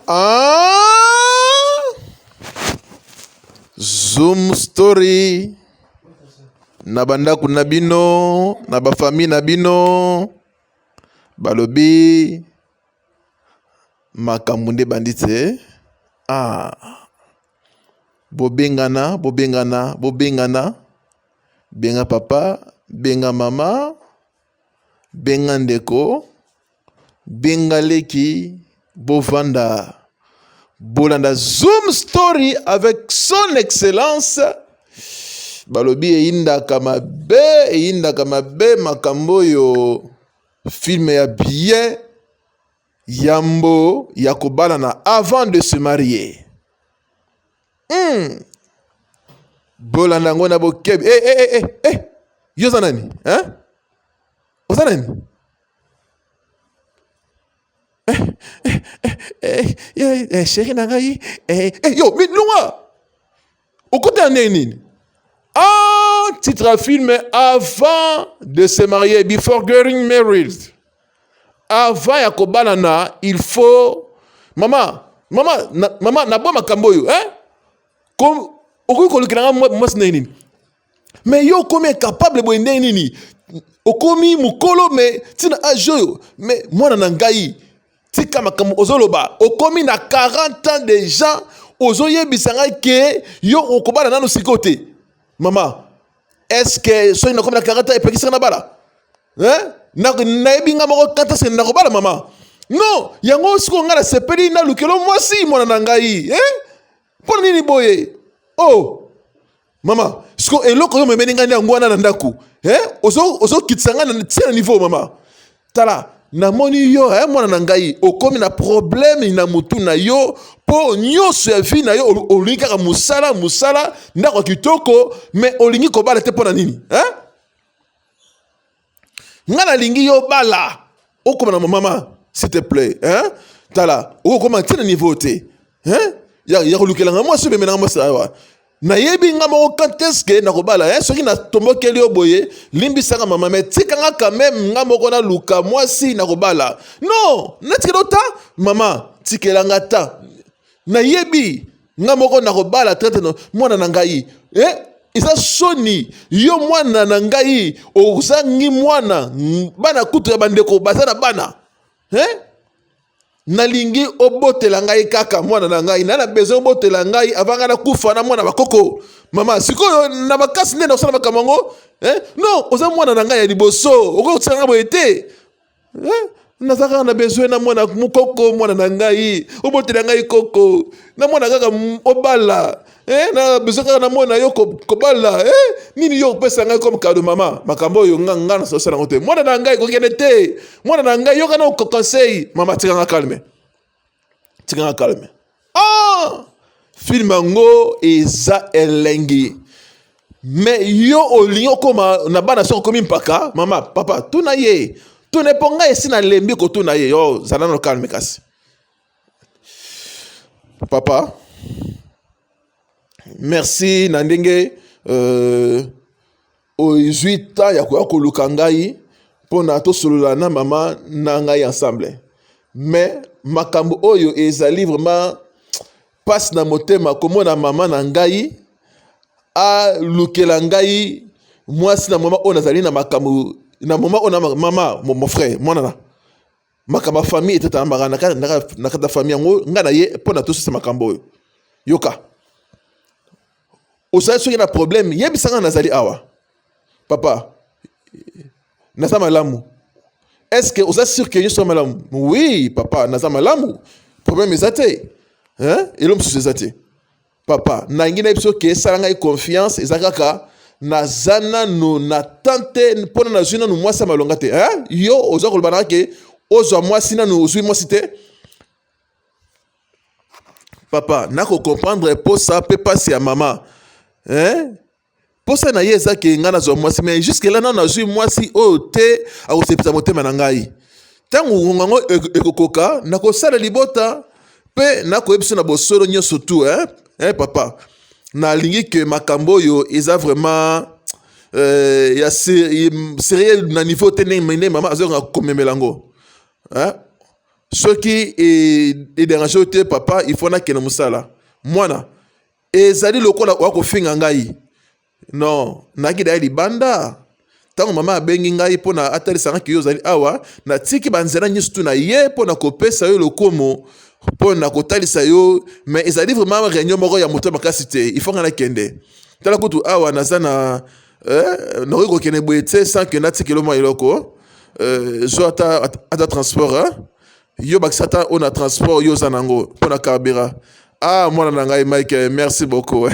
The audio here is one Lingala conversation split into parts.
Ah! Zoom story. Nabanda kunabino, nabafami nabino. Balobi. Makamunde bandite. Ah. Bobengana. Benga papa, benga mama, benga ndeko, benga leki, bovanda. Bolanda Zoom Story avec son excellence. Balobi einda kama be makambo yo film ya bien yambo yakobalana avant de se marier. Bolanda ngona bokebi. Yo zanani, hein? Ozanani? Chérie nangai. Yo, mais loin. Au côté nini? Ah, titre à film avant de se marier, before getting married. Avant yakobalana, il faut maman, na ba makambo yo, hein? Comme mais yo comme capable de nini okomi mukolo mais tina ajo mais mwana nangai tika makambo ozoloba okomi na 40 ans déjà ozoyebisanga ke yo okobala nano sikote maman est-ce que so ina comme na 40 ans epekisa na bala hein na ebinga moko kata se na kobala maman non yango siko ngala sepeli na lukelo mwasi mwana nangai hein pour nini boye. Oh, maman, ce que eloko yo memeni ngani ngwana na ndaku, ozo kitsanga na tia niveau maman. Tala, na moni yo, mwana na ngai, okomi na problème na mutu na yo, po nyonso ya vie na yo olingi kaka musala ndako kitoko, mais olingi ko bala te pona nini, Ngana lingi yo bala. Okoma na maman, s'il te plaît, Tala, okoma tia niveau te, ya kolukela moi so bemena moi ça na yebi nga mo kanteske na kobala soki na tombokeli oboye limbisaka mama mais tikanga quand même nga moko na luka moi si na kobala non natikelo ta mama tikelanga ta na yebi nga moko na kobala traite no mwana na ngai isa soni yo mwana na ngai ozangi mwana bana kutu ya bandeko bazana bana nalingi obotela ngai kaka mwana na ngai na besoin obotela ngai avanga na kufa na mwana bakoko mama sikoyo na bakasi nde na osala bakamango non oza mwana na ngai ya liboso okotsanga boyete nazaka na besoin na mwana mukoko mwana na ngai obotela ngai koko na mwana kaka obala na besoin kaka na mwana yo kobala nini yo pesa ngai comme cadeau mama makambo yo nganga na sosala ngote mwana na ngai kokende te mwana na ngai yo kana ko conseil mama tikanga calme film ngo eza elengi mais yo olingi okoma na bana soko komi mpaka mama papa tuna ye tune ponga esi na lembi ko tuna ye yo zana no calme kasi papa merci na ndenge o 18 ans ya ko luka ngai pona to solola na mama na ngai ensemble mais makambo oyo ezali vraiment passe na motema komona mama na ngai a lukela ngai mwasi na mama ona zali na makambo na mama ona mama mon frère mwana na makamba famille etata mbanga na kata famille ngo ngana ye pona to sisa makambo oyo yoka osali soki na problème yebisanga nazali awa papa naza malamu est-ce que osali sûr que nyonso malamu oui papa naza malamu problème eza te elo mosusu eza te papa nangi na biso ke esala ngai confiance eza kaka naza nano na tante mpona nazwi nano mwasi ya malonga te yo ozwa koloba naka ke ozwa mwasi nano ozwi mwasi te papa nakocomprendre posa mpe pasi ya mama posa na ye eza ke ngai nazwa mwasi mais jusque là nano nazwi mwasi oyo te akosepisa motema na ngai ntango ngongango ekokoka nakosala libota mpe nakoyebiso na bosolo nyonso tu papa nalingi ke makambo oyo eza vraiment ya sérieux na niveau te ndenge mama azonga komemela ngo Ce qui est dérangé te papa, il faut na kena musala. Mwana. Ezali lokola wako finga ngai. Non, naki da libanda. Tango mama abengi ngai pona atali sanga kiyo zali awa, na tiki banzela nyistu na ye pona kopesa yo lokomo, pona kotalisa yo, mais ezali vraiment réunion moko ya moto makasi te. Il faut ngana kende. Tala kutu awa nazana nori ko kene boete sans que na tiki lo mo iloko. Jo ata transport hein. Yo baksata on a transport yo zanango pona carburant. Ah moi nangai Mike, merci beaucoup.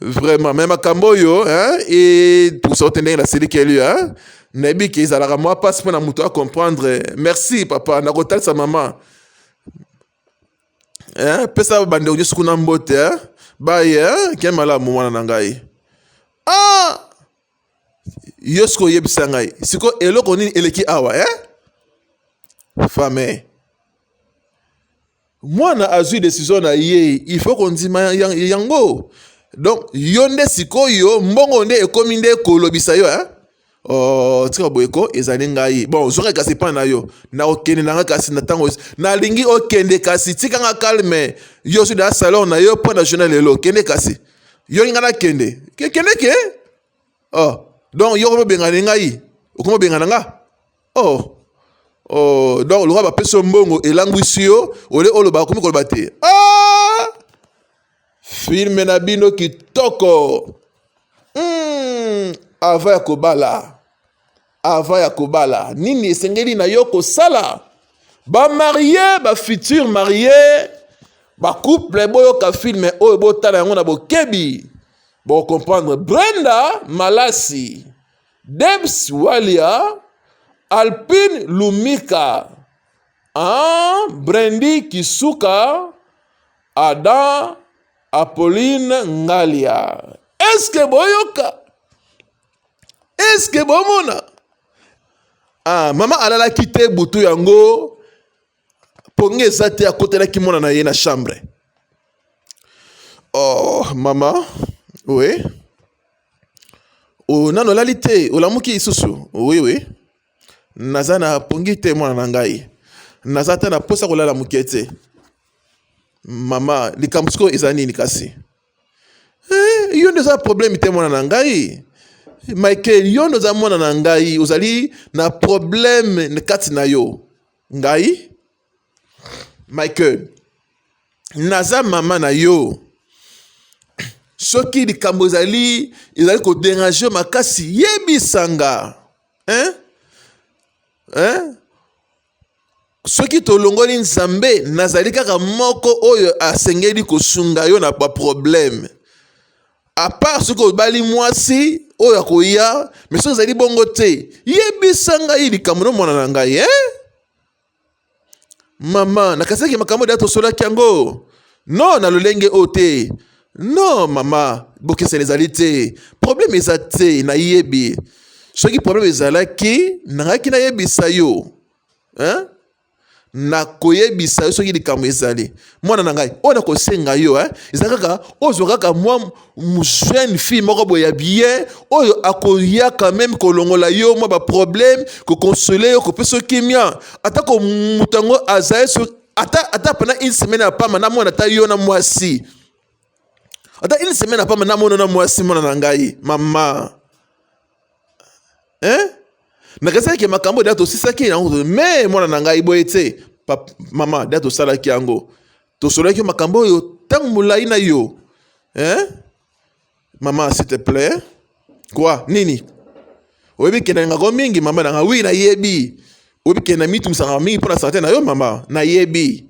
Vraiment même makambo yo hein et pour sortir la série qui lui hein. Nebi ki ezalaka moi passe pour na muto à comprendre. Merci papa na kotal sa maman. Hein pesa bande onyo sukuna mbote hein. Ba hein ke mala mwana nangai. Ah yosko yebisa ngai. Siko eloko nini eleki awa hein? Femme. Moi na azu décision na ye, il faut qu'on dise yango. Donc yonde sikoyo mbongo nde ekomi nde kolobisa yo hein. Oh tika boyeko ezali ngai. Bon zoka kasi pa na yo. Na okende na kasi na tango na lingi okende kasi tika nga calme. Yo su da salon na yo po na journal lelo kende kasi. Yo ngana kende. Kende ke? Oh donc yo ko benga ngai. Okomo benga nga? Oh. Oh, donc le roi va passer mbongo et languissio, ole oloba komi kolbate. Ah! Film na bino kitoko. Ava ya kobala. Ava ya kobala. Nini esengeli na yoko sala. Ba marié, ba futur marié, ba couple boyo ka film o bo tala yango na bo kebi. Bo comprendre Brenda Malasi, Debs Walia, Alpine Lumika, Brandy Kisuka, Adam Apolline Ngalia. Est-ce que boyoka? Est-ce que bomona? Ah, maman alala kite butu yango ponge zate à côté la kimona na yena chambre. Oh, maman, oui. Oh, nano lalite, o lamuki isusu. Oui, oui. Nazana pongite mwana nangai. Nazata na posa kolala mukete. Mama, likambusko ezani nikasi. Yo neza problème te mwana nangai. Michael, yo neza mwana nangai, uzali na problème nekati na yo. Ngai? Michael, naza mama na yo. Soki likambo ezali ko déranger makasi yebisanga. Hein? Hein? Soki tolongoli nzambe nazali kaka moko oyo asengeli kosunga yo na ba problème. À part ce que bali mwasi oyo akoya, mais so zali bongo te. Yebisanga ili kamono mwana na ngai, hein? Mama, nakasaki makambo da tosola kyango. Non, na lolenge ote. Non, mama, bokese ezali te. Problème ezate na yebi. Soki problème ezalaki nangaki na yebisa yo. Hein? Na koyebisa yo soki likambo ezali. Mwana na ngai, ona kosenga yo hein. Ezakaka ozokaka mwa jeune fille moko boya bien, oyo akoya quand même kolongola yo mwa ba problème, ko consoler yo ko peso kimia. Ata ko mutango azae so ata pendant une semaine apa mana mwana ta yo na mwasi. Ata une semaine apa mana mwana na mwasi mwana na ngai, mama. Hein? Nakasa ke makambo dato sisaki na mais mwana na ngai boyete mama dato sala ki yango to solo ki makambo yo tang mulai na yo hein maman s'il te plaît quoi nini oyebi ke na ngako mingi mama na oui na yebi oyebi ke na mitu msanga mingi pour la santé na yo mama na yebi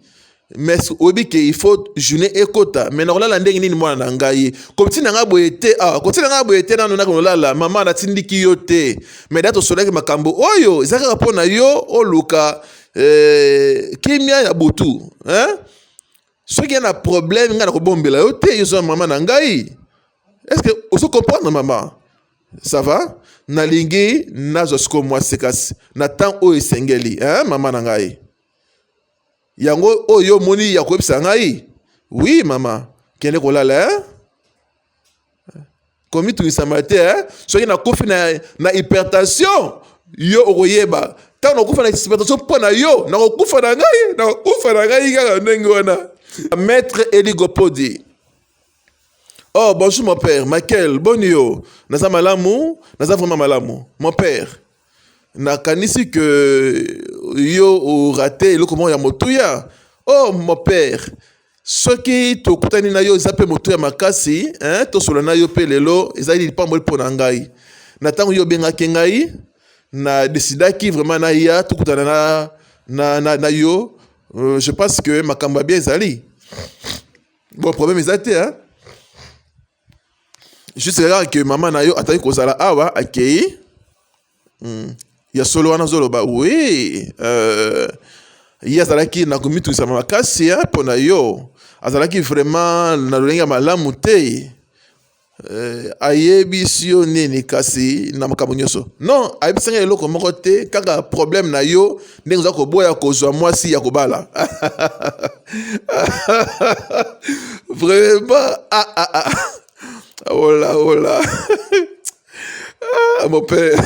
mais oyebi ke il faut journée ekota mais na kolala ndenge nini mwana na ngai komti na nga boyete komti na nga boyete na nona kolala mama na tindiki yo te mais dato solaki makambo oyo ezaka pona yo oluka kimia ya butu hein soki na problème nga na kobombela yo te yo mama na ngai est-ce que oso comprendre mama ça va na lingi nazo sko moi sekas na temps o esengeli hein mama na ngai yango oyo moni ya koyebisa ngai oui mama kende kolala hein komi tu isamate hein soki na kofi na hypertension yo okoyeba Tant on a l'exploitation pour na yo, na okufa na ngai kaka ndenge wana. Maître Eligopodi. Oh, bonjour mon père, Michael, bon yo. Naza malamu, naza vraiment malamu. Mon père, nakanisi que yo ou raté le comment ya motuya. Oh, mon père, soki tokutani na yo zape motuya makasi, hein, to solana yo pe lelo, ezali pas mo pour ngai. Natango yo benga kengai, na décidaki vraiment na ya tokutana na yo. Je pense que makamba bien ezali. Bon, problème ezate, hein. Juste là que maman na yo ataki kozala awa akei. Ya solo wana zoloba oui. Ya zalaki na komitu sa makasi hein pona yo. Azalaki vraiment na lolenga malamu te. Ayebi sio nini kasi na makambo nyonso. Non, ayebi senga eloko moko te kaka problème na yo ndenge za koboya kozwa mwasi ya kobala. Vraiment oh là. Mon père.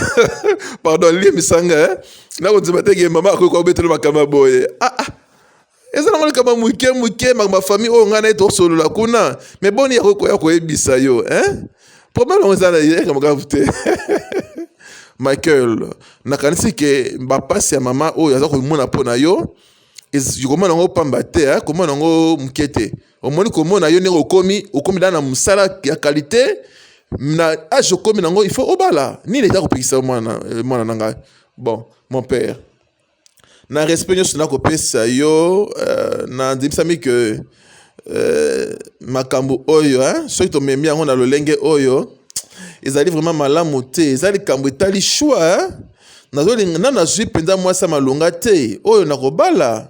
Pardon, lui misanga hein. Na ko dimate ke mama ko betelo makama boye. Eza na kama muke ma famille o ngana eto solo la kuna. Mais boni ya ko ebisa yo, hein? Problème on za na ye comme gravité. Michael, nakanisi ke bapasi ya mama o yaza ko mona pona yo. Comment on pamba te hein, comment on mukete. Omoni komona yo ne okomi dana musala ya qualité na age komi nango il faut obala ni leta kopikisa mwana nanga. Bon, mon père, na respect nyo sina kopesa yo na ndimsami que makambo oyo hein, soki tomemi yango na lolenge oyo ezali vraiment malamu te, ezali kambo etali choix hein. Nana zwi penza mwasi malonga te oyo nakobala.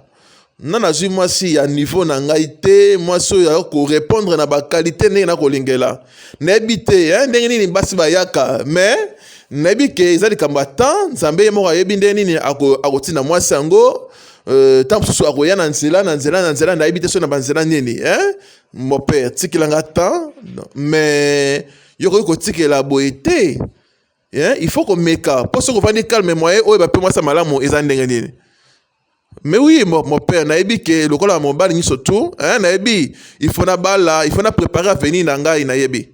Nana zwi mwasi ya niveau na ngai te, mwasi oyo ko répondre na ba qualité ndenge na kolingela. Nebi te hein, ndenge nini basi bayaka, mais nebi ke ezali kamba temps nzambe moko ayebi ndenge nini akotina mwasi yango tant susu akoya na nzela na yebi te so na banzela nini hein. Mon père tikilanga temps mais yoko ko tikela boye te hein, il faut qu'on meka pour se revenir calme moyen oyo ba pe mwasi malamu ezali ndenge nini. Mais oui, mon père, naebi que le cola mon bal ni surtout, hein, naebi, il faut na bala, il faut na préparer à venir nanga naebi.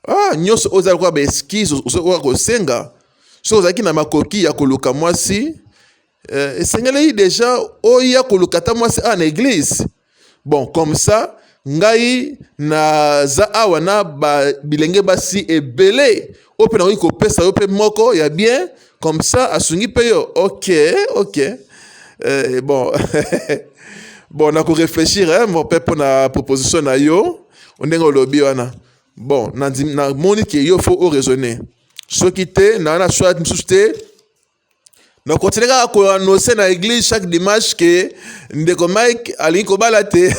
Ah, nyos oza kwa be skis oza ko senga. So oza ki na makoki ya koluka mwasi. Sengele déjà oya koluka ta mwasi en église. Bon, comme ça, ngai na za awa na ba bilenge basi ebele. Ope na ko pesa ope moko ya bien. Comme ça, asungi peyo. Ok. Bon. Bon, on a qu'à réfléchir, hein, mon père, pour la proposition na yo. On est au lobby, wana. Bon, na moni ki yo faut raisonner. Ce qui te, na choix de m'souster. Na continuer à annoncer na église chaque dimanche que ndeko Mike ali ko balate.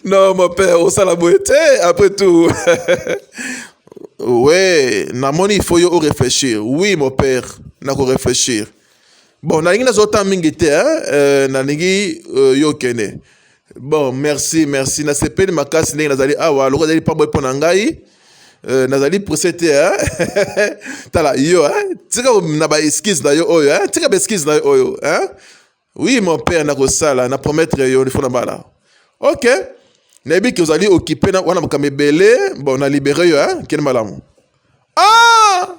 Non, mon père, on s'en la boîte après tout. Ouais, il faut y réfléchir. Oui, mon père, n'a qu'à réfléchir. Bon, na lingi na zota mingite hein, na lingi yo kene. Bon, merci. Na sepeli makasi ndenge nazali awa, loko nazali pa boy pona ngai. Nazali procédé hein. Tala yo hein. Tika na ba esquisse na yo oyo hein. Tika ba esquisse na yo oyo hein. Oui, mon père na ko sala, na promettre yo il faut na bala. OK. Nabi que vous allez occuper wana makamebele bon na libéré yo hein quel malamu. Ah!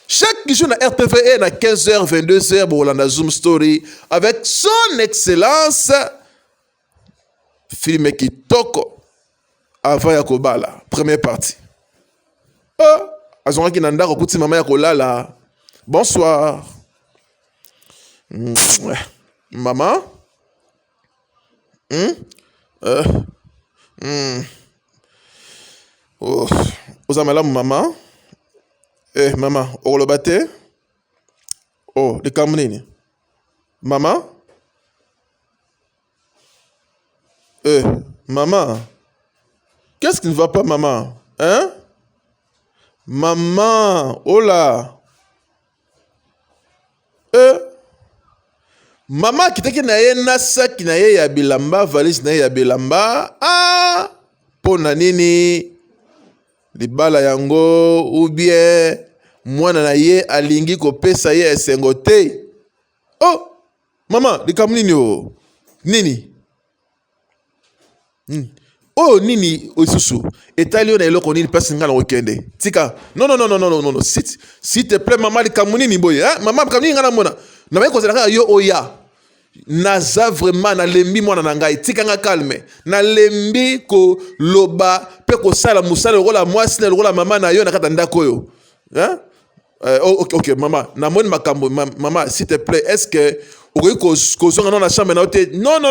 Chaque jour na RTVE na 15h 22h bon la Zoom story avec son excellence film kitoko avant ya kobala première partie. Ah, azonga ki nanda ko kuti mama ya kolala. Bonsoir. Maman? Oh, oza malamu mama. Mama, orolobate. Oh, de kamunini. Maman? Maman. Qu'est-ce qui ne va pas, maman? Hein? Maman, oh là. Maman qui t'a na ye nasa qui na ye ya bilamba valise na ye ya bilamba ah pona nini libala yango ou bien mwana na ye alingi kopesa ye esengo te. Oh mama likambo nini o nini oh nini osusu etali yo na eloko nini mpasi nga na kokende tika non s'il te plaît mama likambo nini boye mama likambo nini nga na mona na bayi kozela kaka yo oya naza vraiment nalembi mwana na ngai tika nga calme nalembi koloba mpe kosala mosala lokola mwasi na lokola mama na yo na kati ya ndako oyo ok mama namoni makambo mama s'il te plaît est-ce que okoki kozonga na chambre na yo te non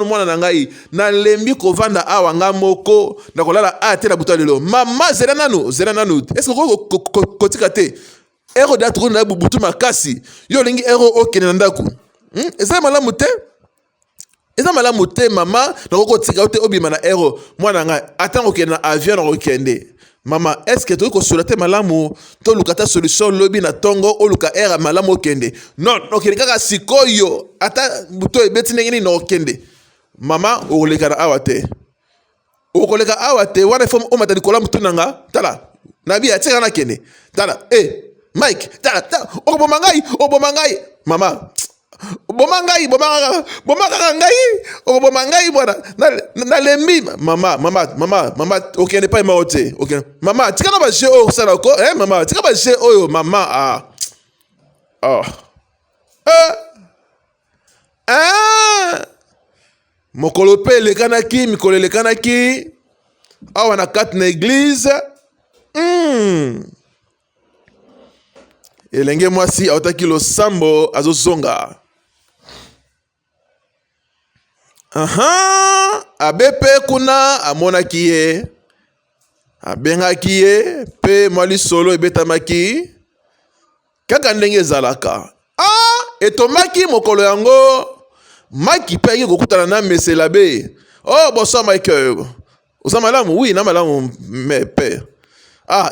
mwana na ngai nalembi kovanda awa nga moko na kolala aya te na buta lelo mama zela nanu est-ce que okoki kotika te ero da tokoni na butu makasi yo olingi ero okende na ndako eza malamu te mama nakoki kotika yo te obima na ero mwana ngai atango okende na avion na kokende mama est-ce que tokoki kosola te malamu toluka ta solution lobi na tongo oluka era malamu okende non okende kaka sikoyo ata buto ebeti ndenge nini na okende mama okoleka na awa te wana ifo omata likolo mutu na nga tala nabi atika na kende tala Mike tala okoboma ngai mama boma ngai okoboma ngai bwana nalembi mama okende pa imao te mama tika na baje oyo osala ko mama tika baje oyo mama mokolo mpe mikolo elekanaki awa na kati na eglize elenge mwasi aotaki losambo azozonga abepe kuna amonaki ye abengaki ye pe mwa lisolo ebetamaki kaka ndenge ezalaka etomaki mokolo yango maki pe ayeki kokutana na mesela be bonsoir Mike oza malamu oui na malamu me pe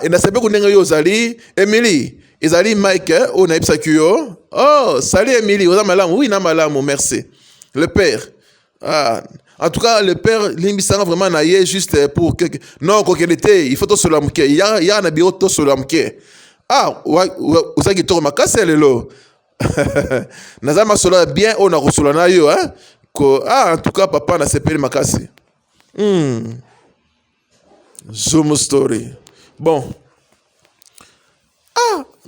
enasepe kundenge yo ozali Emily ezali Mike oyo nayebisaki yo salut Emily oza malamu oui na malamu merci le père en tout cas le père limbisanga vraiment na ye juste pour que non kokende te il faut tosola moke ya na biro tosola moke ozaki toko makasi lelo naza masola bien oyo na kosola na yo en tout cas papa nasepeli makasi zoom story bon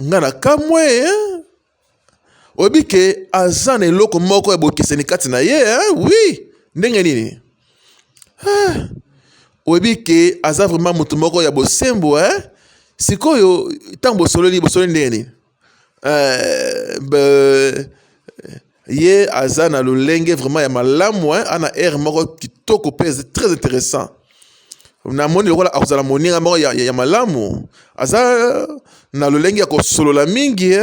nga na kamwe oyebi ke aza na eloko moko ebokeseni kati na ye oui ndenge nini oyebi ke aza vraiment moto moko ya bosembo sikoyo ntango bosololi ndenge nini ye aza na lolenge vraiment ya malamu ana aire moko kitoko mpe très intéressant namoni lokola akozala moninga moko ya malamu aza na lolenge ya kosolola mingi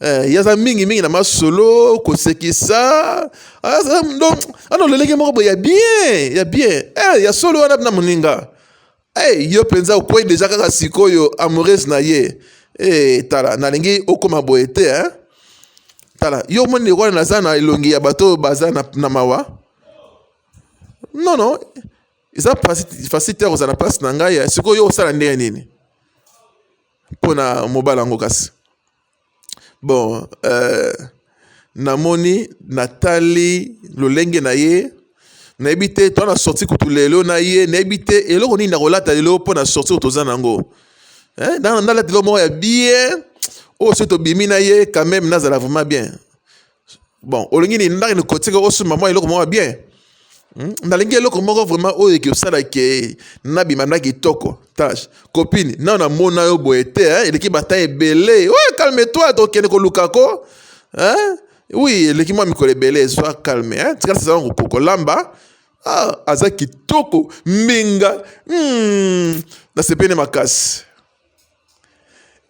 yaza mingi na masolo kosekisa ana lolenge moko boye ya bien ya solo wana na moninga yo penza okwei deja kaka sikoyo amoureuse na ye tala nalingi okoma boye te tala yo moni wana naza na elongi ya bato baza na mawa non eza facile te kozala na place na ngai sikoyo yo osala ndenge nini mpona mobala yango kasi bon namoni natali lolenge na ye nayebi te to na sorti kutu lelo na ye nayebi te eloko nini nakolata lelo mpona sorti oyo toza nango nalata eloko moko ya bien oyo soki tobimi na ye quand même nazala vraiment bien bon olingi nini ndaki nikotika osuma mwa eloko moko ya bien nalingi eloko moko vraiment oyo eki osalaki nabima na kitoko tâche copine na mona yo boye te eleki bata ebele calme toi tokende kolukako oui eleki mwa mikolo ebele sois calme tika sasa kolamba aza kitoko minga nasepene makasi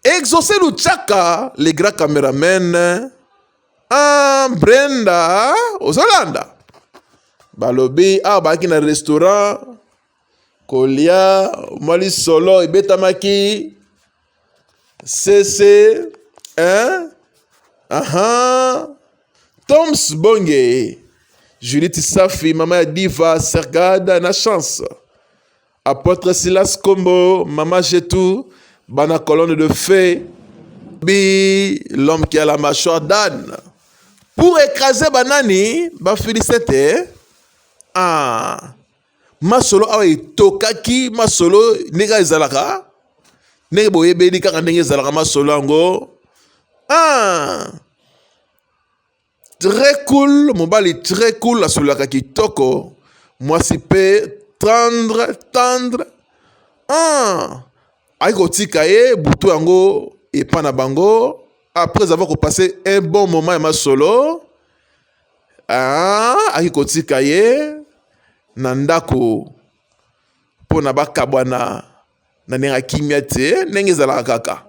Exaucé Luchaka les grands caméramen Brenda ozolanda balobi baki na restaurant kolia mali solo ebetamaki cc Toms Bonge Judith Safi mama ya diva Sergada na chance apôtre Silas Kombo mama Jetou bana colonne de feu Bi, l'homme qui a la mâchoire d'âne. Pour écraser banani, ba félicité. Ah, masolo awa itokaki, masolo nega ezalaka. Nega boye bedi kaka nega ezalaka masolo ango. Ah, très cool, mobali très cool, la solaka kitoko. Moi si pe tendre. Ah, aiko tika ye, butu ango, et pana bango. Après avoir passé un bon moment ma solo, aiko tika ye, nandako, po na ba kabwana, na nenga kimia te, nenge zala kaka.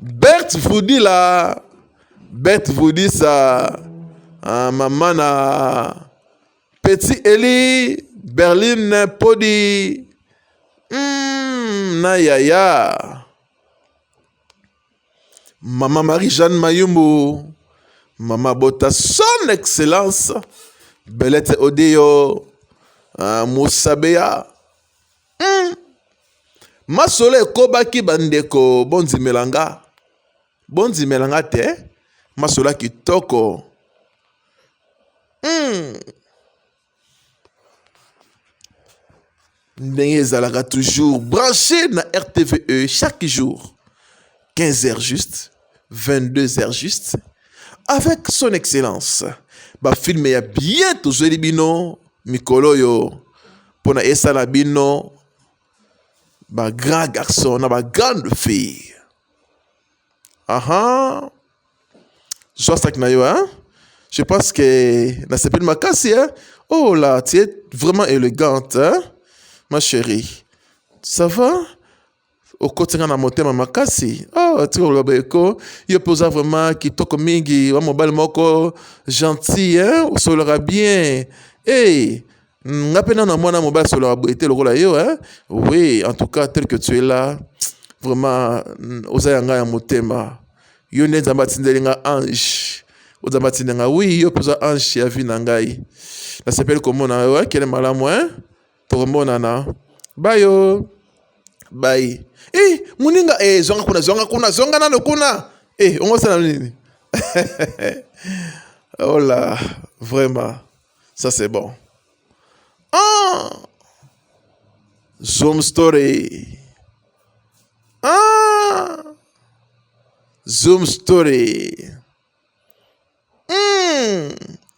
Bert vous dit là, Bert vous dit ça, maman na petit Eli, Berlin Podi, na yaya. Maman Marie-Jeanne Mayumbu, Maman Bota, son excellence, Belette Odeyo, Moussabea. Masole Kobaki Bandeko, Bonzi Melanga te, Masola Kitoko. Ndenge Zalaga toujours branché na RTVE chaque jour. 15h juste, 22h juste, avec son excellence. Ba film ya bien toujours bino mikolo yo pona esala bino ba grand garçon na ba grande fille. Joie sac na yo, hein? Je pense que na sepel makasi, hein? Oh là, tu es vraiment élégante, hein? Ma chérie. Ça va? Au côté de motema makasi. Oh, tu vois le il pose vraiment qui toko mingi, wa mobile moko gentil, hein, solera bien. Hey, n'apena na mwana mobile solera boité le rôle yo, hein. Oui, en tout cas tel que tu es là, vraiment ozayanga ya motema. Yo ne zambatindelinga ange. Ozambatindenga oui, yo pose ange ya vie na ngai. Na s'appelle comment na yo, quel malamu, hein? To monana. Bye yo. Bye. Muninga zonga nano kuna. On va nini. Oh là, vraiment. Ça c'est bon. Zoom story. Zoom story.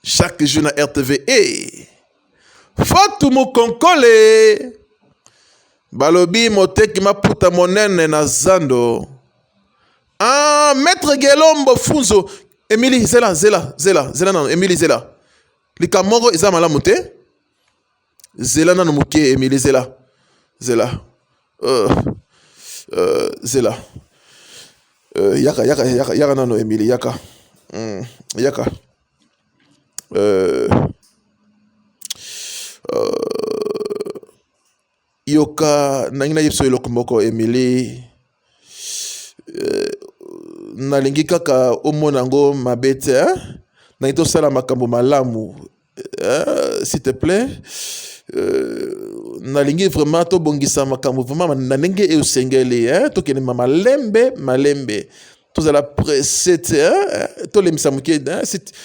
Chaque jour na RTVE. Fatou Mukonkole. Balobi moteki maputa monene na zando. Maître Gelombo Funzo. Emily Zela non, Emily Zela. Likamoro isa malamu te. Zela nanu muke Emily Zela. Zela. Yaka nano Emily yaka. Yaka. Yoka nangina yipso eloko moko Emily nalingi kaka omona ngo mabete, hein? Na to sala makambo malamu, s'il te plaît, nalingi vraiment to bongisa makambo vraiment na ndenge e usengeli, hein? To kene malembe to zala preset, hein? To lemisa muke, hein?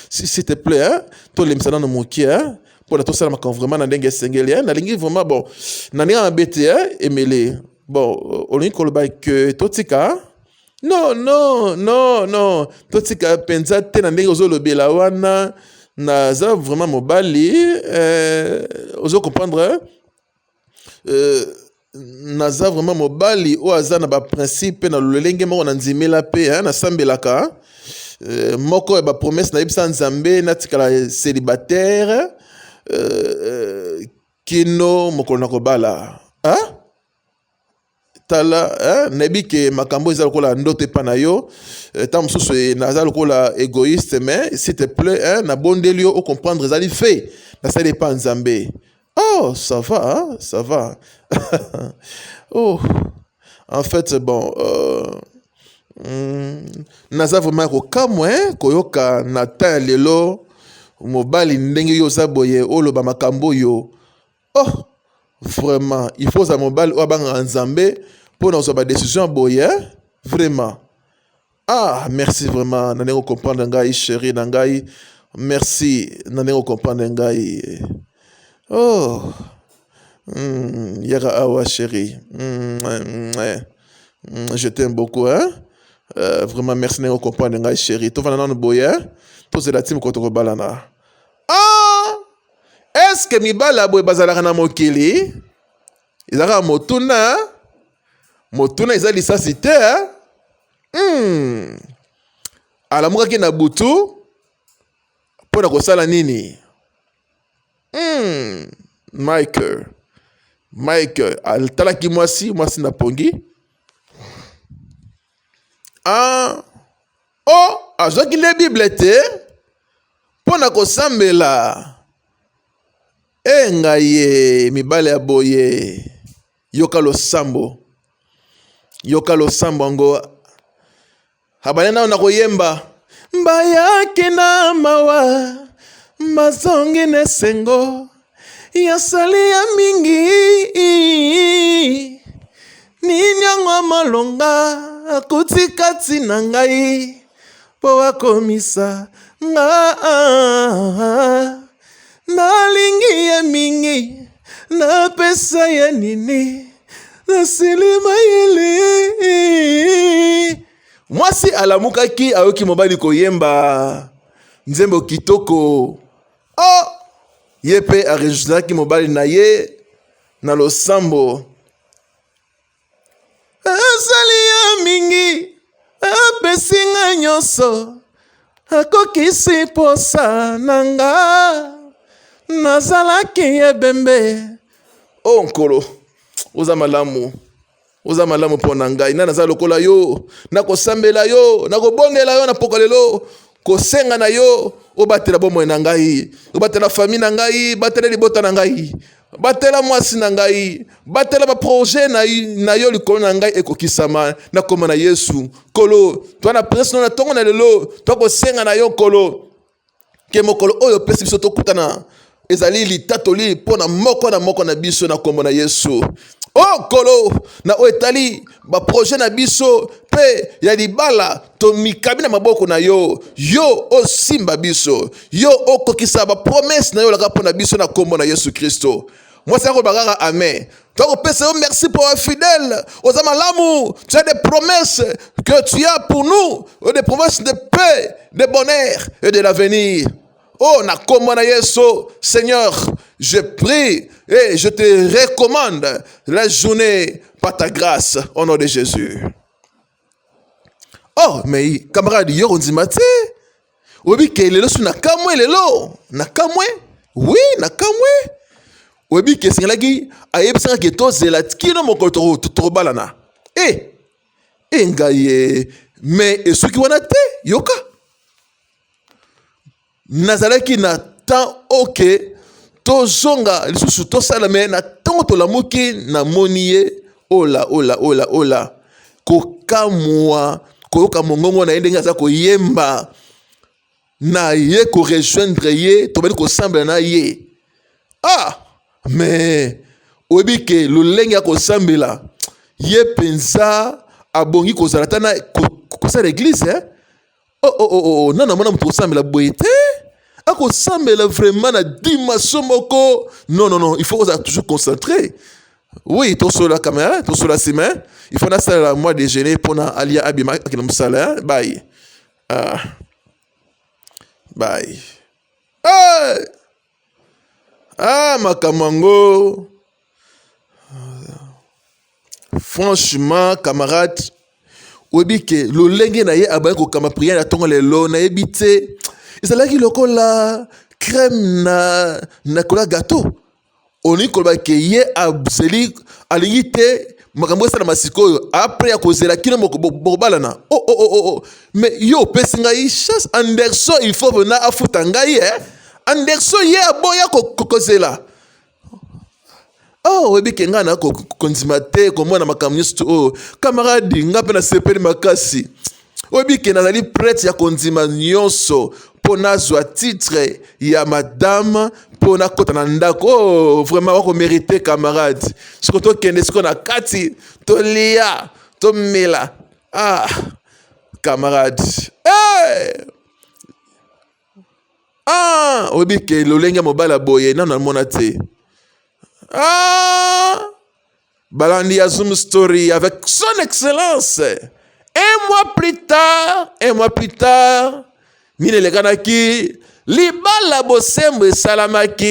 S'il te plaît, hein? To lemisa na muke, hein? Pour la tout ça, vraiment, na sengeli, na lingi vraiment bon, na ninga mabete, Emily. Bon, on lingi koloba que totika. Non. Totika penza te na ndenge ozo lobela wana na za vraiment mobali, ozo comprendre, na za vraiment mobali o aza na ba principe na lolenge moko na nzimela pe, na sambelaka. Moko ba promesse na yebisa nzambe na tikala célibataire. Kino mokolo na kobala, tala, nebi ke makambo ezala kola ndote pa na yo, ta mosusu nazala kola égoïste, mais s'il te plaît, na bondeli yo o comprendre ezali fait na sali pa nzambe. Oh, ça va. Oh, en fait bon, naza vraiment kokamwe koyoka na ta lelo mobali ndenge yo zaboye oloba makambo yo. Oh, vraiment, il faut za mobali o banga nzambe pour nous avoir décision boye vraiment. Ah, merci vraiment. Nanengo comprendre ngai chérie nangai. Merci nanengo comprendre ngai. Oh. Yara awa chérie. Je t'aime beaucoup hein. Vraiment merci nanengo comprendre ngai chérie. To vana nanu boye. To c'est la team contre balana. Ah! Est-ce que mibala boye bazalaka na mokili? Izaka motuna? Motuna izali sasite hein? Alamukaki na butu pona kosala nini? Mike atalaki mwasi na pongi. Azwaki le Bible te pona kosambela. Ngaye mibale ya boye yoka lo sambo ngo habane nao na koyemba mbayaki na mawa mazongi nesengo yasali ya mingi ninyango malonga akuti kati na ngai po akomisa nga nalingi ya mingi na pesa ya nini nasilima yele. Mwasi alamukaki ayoki mobali koyemba nzembo kitoko. Yepe arejuzaki mobali na ye na losambo. Asali ya mingi apesinga nyonso akokisi posa nanga nazalaki ebembe. Nkolo oza malamu pona ngai na naza lokola yo nakosambela yo nakobondela yo na pokolelo kosenga na yo obatela bomoi na ngai obatela famille na ngai batela libota na ngai batela mwasi na ngai batela ba projet na yo likolo na ngai ekokisama na koma na Yesu kolo twana presno na tongo na lelo tokosenga na yo kolo ke mokolo oyo pesi biso tokutana ezali litatoli pona moko na biso na kombo na Yesu. Kolo na oetali ba projet na biso pe ya libala to mikabi na maboko na yo osimba biso yo okokisa ba promesse na yo laka pona biso na kombo na Yesu Kristo. Moi c'est bakara amen. Toi merci pour être fidèle aux amalamu. Tu as des promesses que tu as pour nous, des promesses de paix, de bonheur et de l'avenir. Na kombo na Yesu, Seigneur, je prie et je te recommande la journée par ta grâce au nom de Jésus. Mais camarade, yo ondimate. Obi ke lelo su nakamwe lelo. Nakamwe? Oui, nakamwe. Obi ke singalaki ayebisanga ke tozela kino moko tobalana. Ngaye mais esuki wana te yoka. Nazalaki na temps tozonga lisusu tosala me na ntango tolamuki na moni ye ola kokamwa koyoka mongongo na ye ndenge aza koyemba na ye korejoindre ye tobali kosambela na ye. Mais oyebi ke lolenge ya kosambela ye penza abongi kozala ta na kosala eglize nana mona moto kosambela boye te akosambela vraiment na dimension moko. Non, il faut toujours concentrer. Oui, tout sur la caméra, tout sur la semaine. Il faut faire la moi déjeuner pour aller à Abima qui nous salaire. Bye. Bye. Makamango. Franchement, camarade, oyebi ke lolenge na ye abaye kokama prière na tongo lelo na yebi te ezalaki lokola crème na kola gâteau oni koloba ke ye abzeli alingi te makambo esala masikoyo après ya kozela kino bokobalana. Mais yo opesi ngai chasse Anderson il faut venir afuta ngai Anderson ye aboya kokozela. Webi ke nga na kondima te komona makambo nyonso camarade nga mpe na sepeli makasi. Webi ke nazali prêtre ya kondima nyonso pona zwa titre ya madame pona kota na ndako. Oh, vraiment wako mérité camarade. Siko to kende siko na kati to lia to mela. Ah camarade. Hey! Ah, obi ke lolenge mobala boye na na mona te. Ah! Balandi ya Zoom Story avec son excellence. Un mois plus tard, mine le kanaki, libala bosembo salamaki.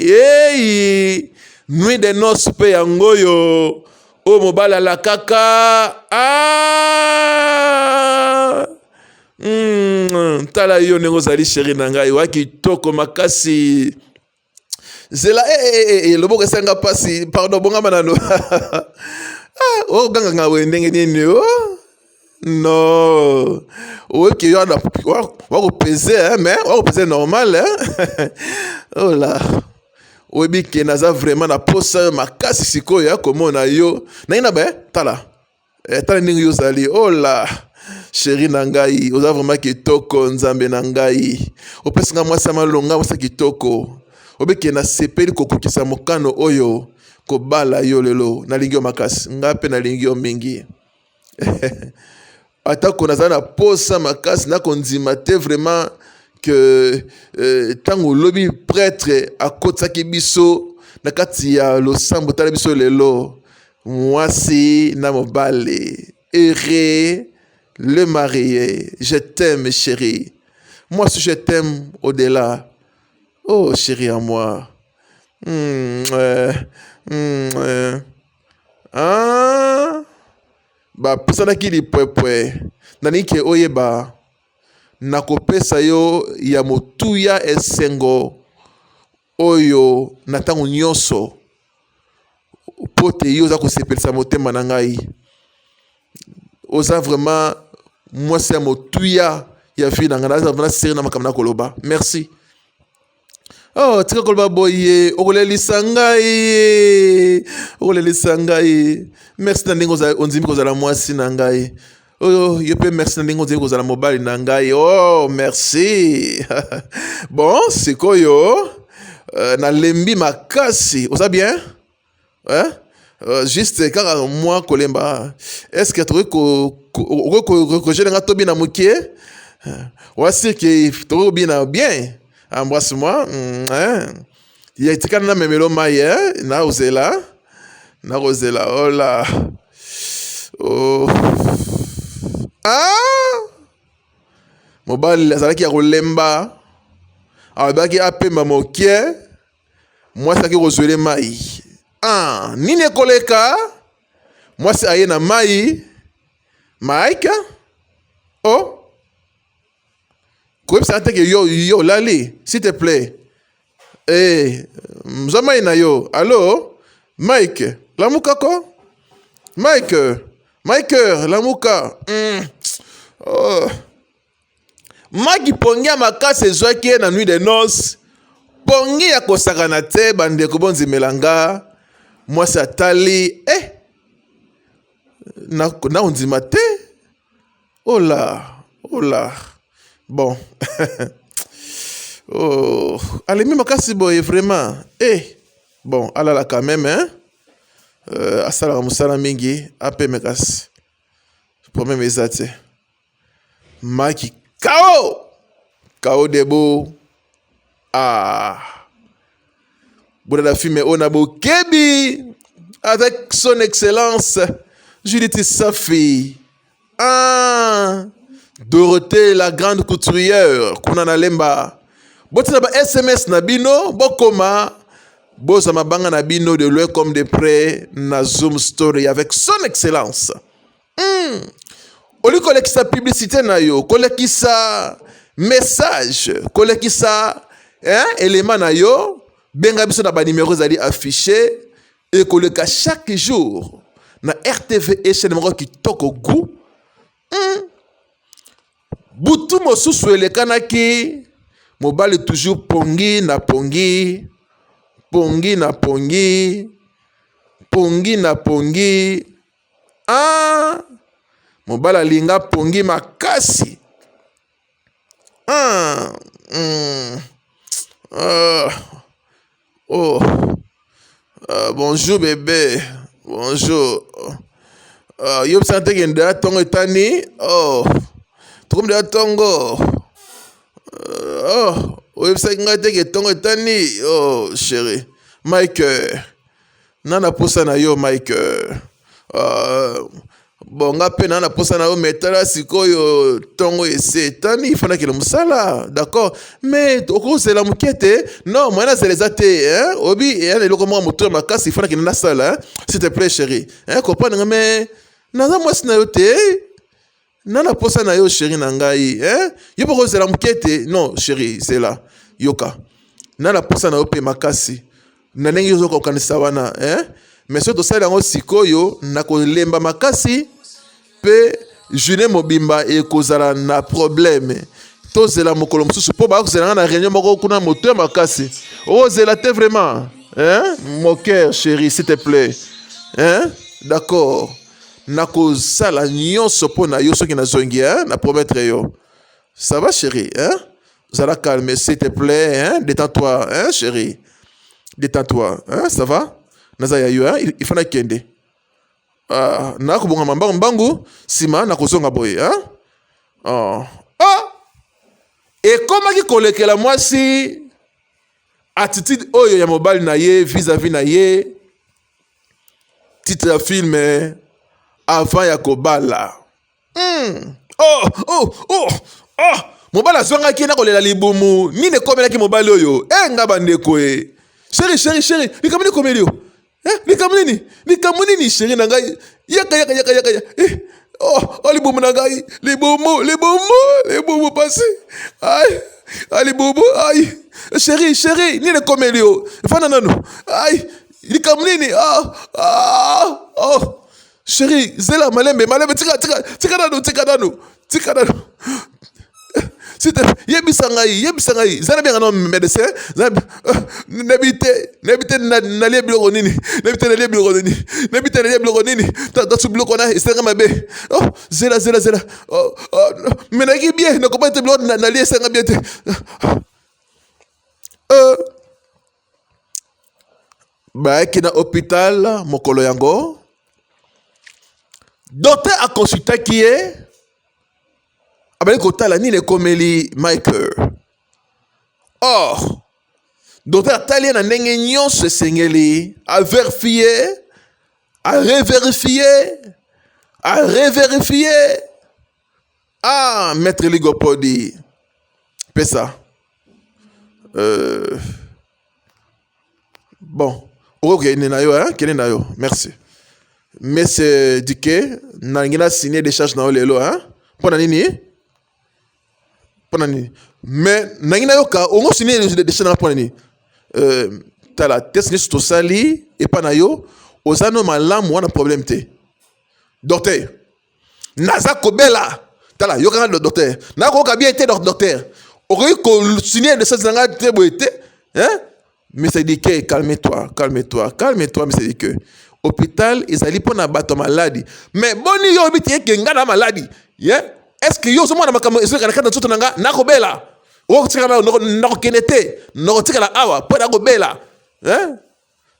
Hey, nuit de noces pe yangoyo. O mobala la kaka. Ah! Tala yo nengo zali chéri nangai waki toko makasi. Zela loboko esanga pasi pardon bonga manano. Ah, oh ganga ngawe ndenge nini oh? Non. Ok, yo ana wako peser mais wako peser normal hein. Oh là. Obi ke naza vraiment na posa makasi sikoyo ya komona yo. Na ina ba tala. Tala ndenge yo zali. Oh là. Chéri nangai, oza vraiment kitoko nzambe nangai. Opesinga mwasa malonga mwasa kitoko. Obeke na sepeli kokukisa mokano oyo kobala yo lelo nalingi yo makasi ngape nalingi yo mingi. Atako naza na posa makasi na kondima te vraiment que tango lobi prêtre akotsaki biso na kati ya losambo tala biso lelo mwasi na mobale heureux le marié. Je t'aime chérie. Moi si je t'aime au-delà. Oh chérie à moi. Ah. Ba pesana ki li pwepwe. Nani ke oyeba. Nakopesa yo ya motuya esengo. Oyo natango nyonso. Pote yo za kosepelisa motema na ngai. Oza vraiment moi c'est motuya ya fi na ngana za seri na makamna koloba. Merci. Oh, tika koloba boye, okoleli sangai. Merci na ndingo za onzimi kozala mwasi na ngai. Oh, yo pe merci na ndingo onzimi kozala mobali na ngai. Oh, merci. Bon, sikoyo na lembi makasi. Oza bien? Hein? Juste kaka moi kolemba. Est-ce que tu ko jena tobi na mukie? Wasi ke to bien bien. Embrasse-moi. Il y a tika na memelo maye na ozela. Oh là. Oh. Ah! Mobile azalaki ya kolemba. Abaki apemba mokie. Moi saki kozwele mai. Ah, nini koleka? Moi c'est aye na mai. Mike? Oh. Quoi ça te que yo lali, s'il te plaît. Eh, mzama ina yo. Allô? Mike, lamuka ko? Mike, lamuka. Oh. Maki pongi ya makasi ezwaki na nuit de noces. Pongi ya kosakana te bandeko bonzimelanga. Moi c'est atali. Na ondima te. Oh là. Bon. Oh. Allez, même makasi boye vraiment. Bon, alala quand même hein. Asala musala mingi ape mekasi. Problème ezate. Maki Kao debo. Ah. Boudada filme Onabo Kebi avec son excellence Judith Safi. Ah. Dorothée la grande couturière Kunana Lemba. Botina ba SMS na bino bokoma boza mabanga na bino de loin comme de près na Zoom Story avec son excellence. Oli kolekisa publicité na yo, kolekisa message, kolekisa élément na yo, benga biso na ba numéro zali affiché et koleka chaque jour na RTV et chaîne numéro qui toko goût. Butu mosusu elekanaki mobali toujours pongi na pongi. Ah, mobali alinga pongi makasi. Ah, euh, oh, bonjour bébé. Bonjour. Yo sante que nda tongo etani. Oh, tukum nda tongo. Oh, oui, c'est que tongo etani. Oh, chérie. Mike, nana posa na yo Mike. Bon, nga pe nana posa na yo metala sikoyo tongo ese etani ifana kile musala. D'accord. Mais oko c'est la mukete. Non, moi na zeleza te, hein. Obi et le loko mo muto makasi ifana kile na sala, hein. S'il te plaît chérie. Hein, comprendre mais naza mwasi na yo te. Nana posa na yo chérie na ngai, hein? Yo poko zela mukete, non chérie, c'est là. Yoka. Nana posa na yo pe makasi. Na ndenge yo ko kanisa wana, hein? Mais surtout ça yango sikoyo na ko lemba makasi pe Julien Mobimba e kozala na problème. To zela mokolo mususu po ba ko zela na réunion moko kuna moteur makasi. Oh zela te vraiment, hein? Mon cœur chérie, s'il te plaît. Hein? D'accord. Nako sala nyonso po na yo soki na zongi, hein, na promettre yo. Ça va chérie, hein? Zala calme, s'il te plaît, hein? Détends-toi, hein, chérie? Détends-toi, hein? Ça va? Naza ya yo, hein? Il faut na kende. Nako bonga mbangu, sima nako zonga boye, hein? Oh. Ah! Et comment ki kolekela mwasi attitude oyo ya mobile na ye vis-à-vis na ye? Titre ya film, avant ya kobala. Mobala zwanga na kolela libumu nini komela ki mobile oyo nga bandeko chérie likamuni komelio likamuni chérie na ngai yaka libumu na ngai libumu pasi libumu chérie nini komelio fana nanu likamuni chérie, zela malembe, tika nanu. C'était yebisa ngai. Zana bien non médecin, nebite na lebilo nini. Ta sublo na esenga mabe. Oh, zela. Oh, menaki bien, na komate blo na esenga bien te. Ba kina hôpital mokolo yango. Docteur a consulté qui est abali kotala nini komeli Michael. Or, docteur atali na ndenge nyonso esengeli a vérifier, a revérifier. Maître Ligopodi. Pesa. Bon, ok, kene na yo, merci. Mais c'est dit que n'a signé des charges dans le lot, hein? Pour nini? Mais n'a yoka, on a signé des charges pour nini? T'as la test ni sur sali et pas nayo, aux anneaux malam ou un problème te. Docteur, naza kobela, t'as la yoka le docteur, n'a pas bien été docteur. Aurait qu'on signé des charges dans la tête, hein? Mais c'est dit que calme-toi, mais c'est dit que hôpital ils allaient pour na bato maladie mais boni yo biti ke ngana maladie est-ce que yo so mona makamo eso kana kana tsoto nanga nakobela o tika na ko kenete no tika la awa po na kobela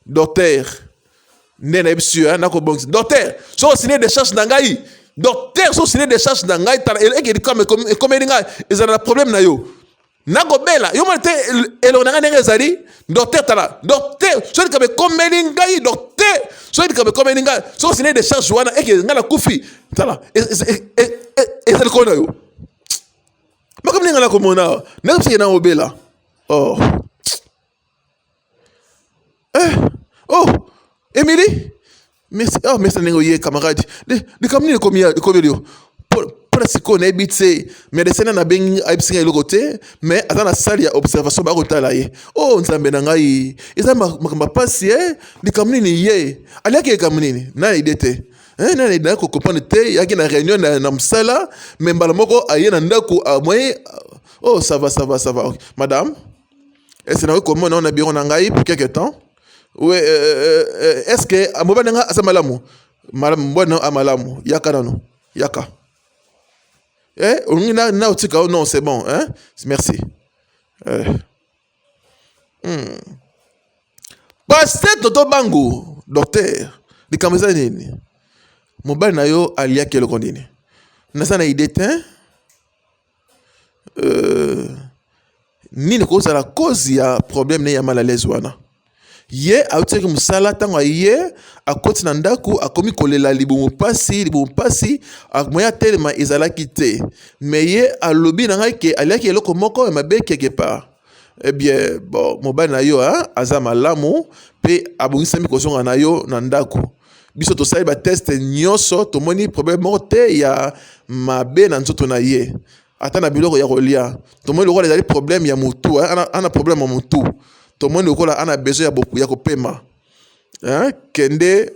docteur nena bisi nako bon docteur so signer des charges nangai docteur so signer des charges nangai tala et comme ninga ils ont un problème na yo nakobela yo mate elonanga nenge ezali docteur tala docteur so dikabe komeli ngai docteur so dikabe komeli ngai so signer des charges wana eke ngala kufi tala ezali kona yo makamni ngala komona nakopsi na obela Emily mais nengo ye camarade de kamni komeli yo Presque na ebitse médecin na bengi aibsinga ile côté mais atana salle ya observation ba kotala ye nzambe na ngai eza makamba pasi likamuni ni ye aliaki likamuni na idete na idete ko comprendre te yaki na réunion na msala mais mbala moko aye na ndako amoye ça va okay. Madame est-ce na comment on a bureau na ngai pour quelque temps oui est-ce que amobana nga asamalamu malamu mbona amalamu yaka nano yaka Non, c'est bon. Hein? Merci. Pasteur Toto Bango, docteur, de Kameza Nini. Mobile na yo alia kelo kondini. Nasa na idée nini ko la cause ya problème ne ya mal à l'aise wana. Ye auteki musala tango ye akoti na ndaku akomi kolela libumu pasi amoya telema ezalaki te. Mais ye alobi na ngai ke aliaki eloko moko mabe quelque part. Eh bien, bon, mobile na yo aza malamu pe abongisami kozonga na yo na ndaku. Biso to sali ba test nyonso to moni problème moko te ya mabe na nzoto na ye. Ata na biloko ya kolia. To moni lokola ezali problème ya mutu, ana problème ya mutu. To moni lokola ana besoin ya beaucoup ya kopema. Kende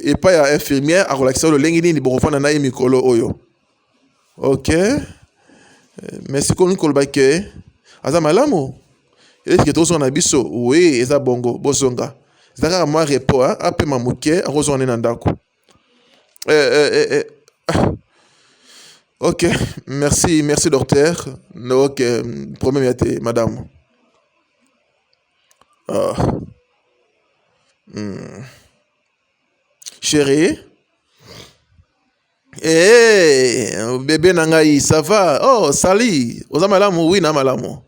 epa ya infirmière akolakisa lo lengi nini bokofana na ye mikolo oyo. OK. Merci ko nkoloba ke aza malamu. Est-ce que tozo na biso? Oui, eza bongo bozonga. Zaka moi repo ape mamuke akozona na ndako. OK, merci docteur. OK, problème yate madame. Chérie. Bébé nangai, ça va? Oh, sali. Oza malamu, oui na malamu.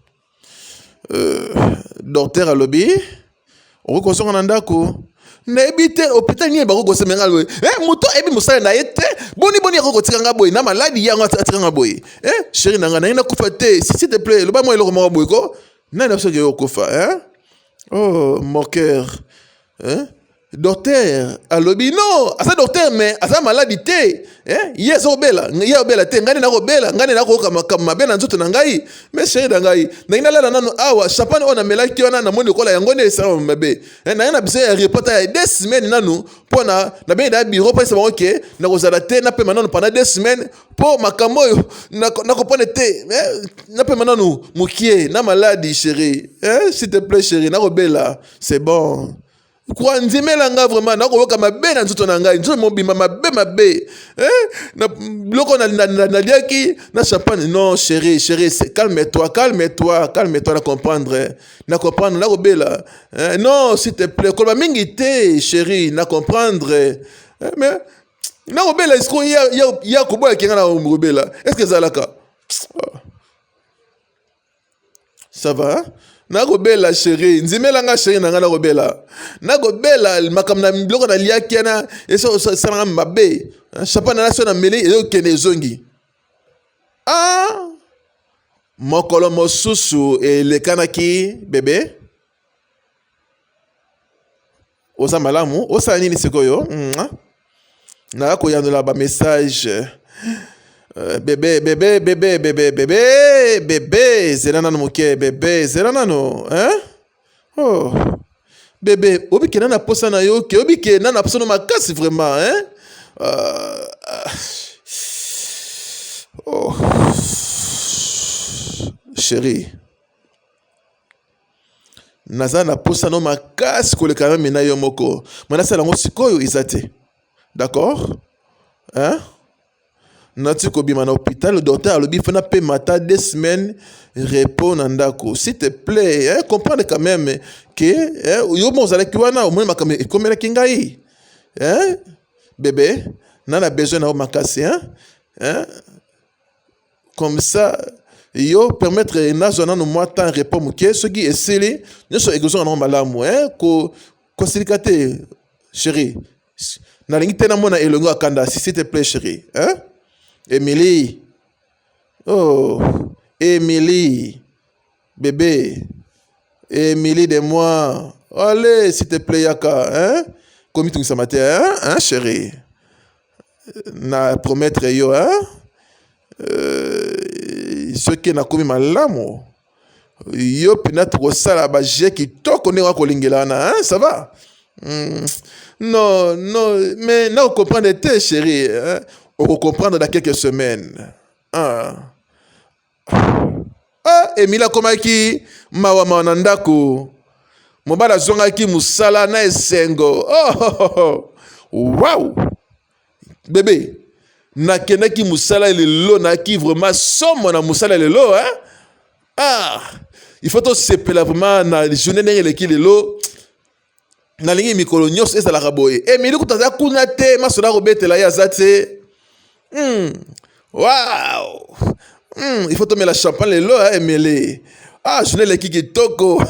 Docteur alobi. Okosonga na ndako. Na ebite hôpital ni bako kosemenga loye. Moto ebi musala na yete. Boni akokotika nga boy na maladi yango atika nga boy. Chérie nanga na kufa te. S'il te plaît, loba mo eloko mo boy ko. Na na so ke okufa, Oh, mon cœur. Docteur alobi non, asa docteur mais asa maladi te. Yes obela te ngani na obela ngani na ko kama bena nzoto na ngai. Mais chérie na ngai na inala nanu awa chapane ona melaki ona na moni kola yango ne sa mabe. Na na bise ya reporter ya 2 semaines nanu pona na be da bureau pa sema OK na kozala te na pe mananu pendant 2 semaines po makambo yo na ko pone te. Na pe mananu mukie na maladi chérie. S'il te plaît chérie na obela c'est bon. Kwa nzimela nga vraiment na ko mabe na nzoto na ngai nzoto mobima mabe na bloko na liaki na champagne. Non chérie calme-toi na comprendre na ko bela non s'il te plaît kolba mingi te chérie na comprendre mais na ko bela est-ce ya ko boya kinga na ko bela est-ce que zalaka ça va na kobela chérie nzimela nga chérie nanga na kobela na kobela makamna biloko na liaki na eso sala mabe chapana na so na meli ezo kene zongi mokolo mosusu elekanaki bébé oza malamu osala nini sikoyo na koyandola ba message bébé, zelana no moke, bébé, zelana no, Oh, bébé, obi ke nana posa na yo, ke obi ke nana posa no makasi vraiment, Oh, chérie, naza na posa no makasi koleka même na yo moko, mana sala ngo sikoyo izate, d'accord, Nati ko bima na hôpital, le docteur alobi fana pe mata 2 semaines repos na ndako. S'il te plaît, comprendre quand même que yo mo zala kiwana au moins makame komela kingai. Bébé, nana besoin na makasi comme ça yo permettre na zona no moi temps repos muke ce qui est scellé, ne so egozo na malamu ko silikate chérie. Na lingi tena mona elongo akanda s'il te plaît chérie, Émilie. Oh, Émilie. Bébé. Émilie de moi. Allez, s'il te plaît, Yaka. Comme tu me dis, chérie. Na promettre yo, ce qui n'a commis malamu. Yo, peut-être que ça, la bague qui toque, on est à Kolingela, ça va? Non, mais non, comprendre, chérie. On va comprendre dans quelques semaines. Emila komaki mawa manandako. Mobala zonga ki musala na esengo. Oh, wow. Bébé, nakendaki musala lelo naki vraiment somo na musala lelo hein. Ah, il faut sepela vraiment na journée ndenge leki lelo na lingi mikolo nyos ezalaka boye Emily kutaza kuna te masola robetela ya zate wow il faut tomber la champagne lelo hein Emily ah journée leki kitoko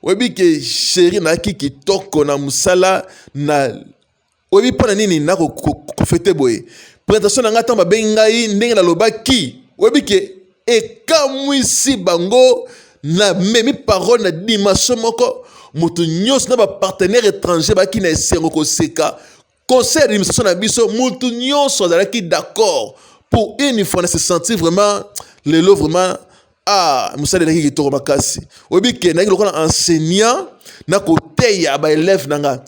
webi ke chéri na kitoko na musala na webi pona nini na ko fete boye présentation na ngata babengai ndenge na lobaki webi ke ekamwisi bango na memi parole na dimension moko mutu nyos na ba partenaire étranger baki na esengo koseka conseil d'administration na biso mutu nyos azalaki d'accord pour une fois na se sentir vraiment lelo vraiment ah musala na kitoko makasi webi ke na lokola enseignant na koteya ba élève nanga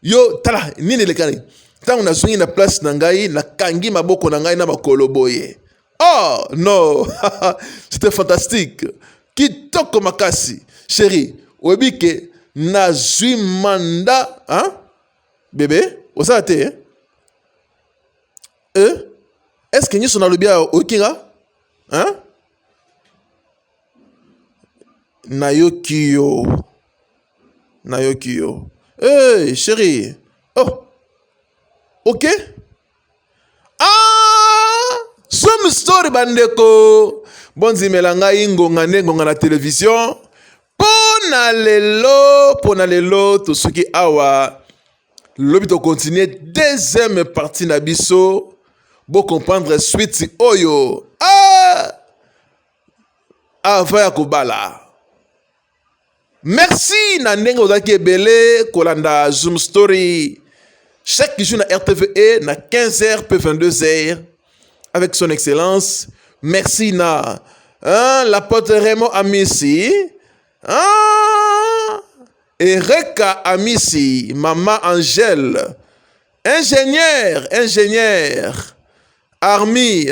yo tala nini lekani tango na zungi na place na ngai na kangi maboko na ngai na makolo boye oh non c'était fantastique kitoko makasi chérie oyebi ke nazwi mandat hein bébé osala te est-ce que nyonso nalobi oyokinga hein nayoki yo hey chérie oh ok ah some story bandeko bonzimela ngai ngonga ndengonga na télévision pona lelo tosuki awa lobi to continuer deuxième partie na biso bo comprendre suite oyo ah avant ya kobala merci na ndenge ozalaki ebele kolanda Zoom Story chaque jour na RTVE na 15h puis 22h avec son excellence. Merci na l'apôtre Raymond Amissi, Ereka Amissi, Maman Angèle, ingénieur, Armi,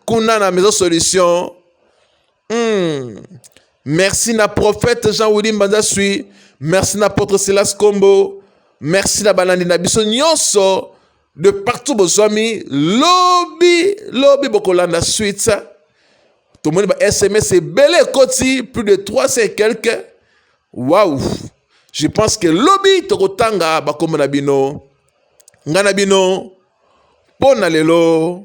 Kuna na Maison Solution. Merci na prophète Jean-Willy Mbandasui, merci na apôtre Silas Kombo, merci na balandi na biso nyonso de partout bozwami lobi bokolanda suite tout le monde ba SMS belé koti plus de 300 et quelques waouh je pense que lobi tokotanga bakoma na bino ngana bino pona lelo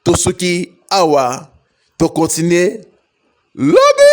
tosuki awa to continuer lobi